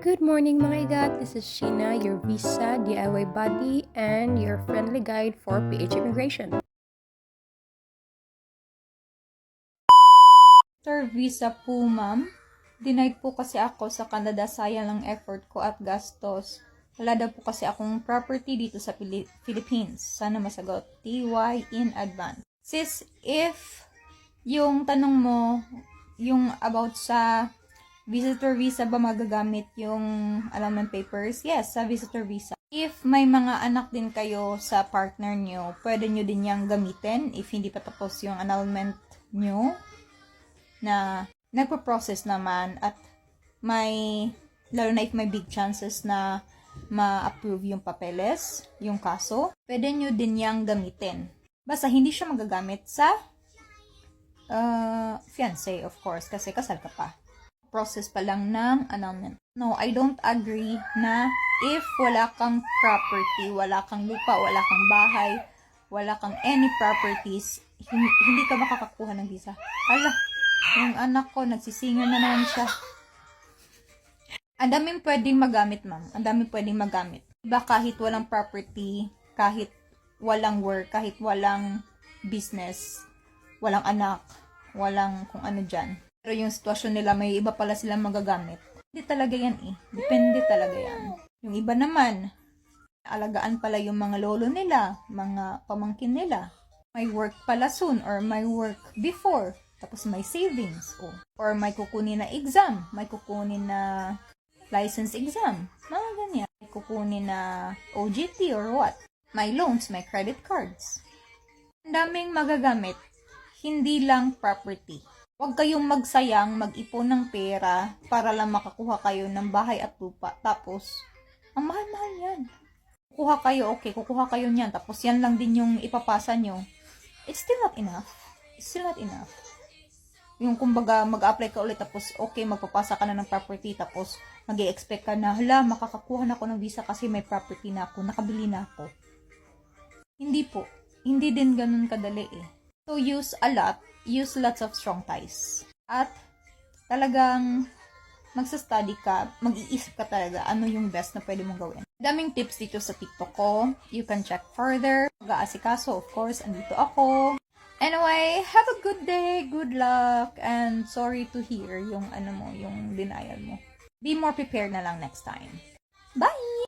Good morning mga igat, this is Sheena, your visa DIY buddy and your friendly guide for PH immigration. Sir, visa po ma'am. Denied po kasi ako sa Canada, sayang lang effort ko at gastos. Wala daw po kasi akong property dito sa Philippines. Sana masagot. TY in advance. Sis, if yung tanong mo, yung about sa visitor visa ba magagamit yung annulment papers? Yes, sa visitor visa. If may mga anak din kayo sa partner nyo, pwede nyo din yang gamitin if hindi pa tapos yung annulment nyo na nagpo-process naman at may, lalo na if may big chances na ma-approve yung papeles, yung kaso, pwede nyo din yang gamitin. Basta hindi siya magagamit sa fiancé, of course, kasi kasal ka pa. Process pa lang ng annulment. No, I don't agree na if wala kang property, wala kang lupa, wala kang bahay, wala kang any properties, hindi ka makakakuha ng visa. Hala, yung anak ko, nagsisinger na naman siya. Ang daming pwedeng magamit, ma'am. Ang daming pwedeng magamit. Diba kahit walang property, kahit walang work, kahit walang business, walang anak, walang kung ano dyan. Pero yung sitwasyon nila, may iba pala silang magagamit. Hindi talaga yan eh. Depende talaga yan. Yung iba naman, alagaan pala yung mga lolo nila, mga pamangkin nila. May work pala soon or may work before. Tapos may savings. Or may kukunin na exam. May kukunin na license exam. Mga ganyan. May kukunin na OJT or what. May loans, may credit cards. Ang daming magagamit. Hindi lang property. Huwag kayong magsayang, mag-ipon ng pera para lang makakuha kayo ng bahay at lupa. Tapos, ang mahal-mahal yan. Kukuha kayo, okay, kukuha kayo niyan. Tapos yan lang din yung ipapasa nyo. It's still not enough. It's still not enough. Yung kumbaga, mag-apply ka ulit, tapos okay, magpapasa ka na ng property, tapos mag-i-expect ka na, hala, makakakuha na ako ng visa kasi may property na ako, nakabili na ako. Hindi po. Hindi din ganun kadali eh. So, use lots of strong ties. At talagang magsa-study ka, mag-iisip ka talaga ano yung best na pwede mong gawin. Daming tips dito sa TikTok ko. You can check further. Mag-aasikaso, of course, andito ako. Anyway, have a good day, good luck, and sorry to hear yung yung denial mo. Be more prepared na lang next time. Bye!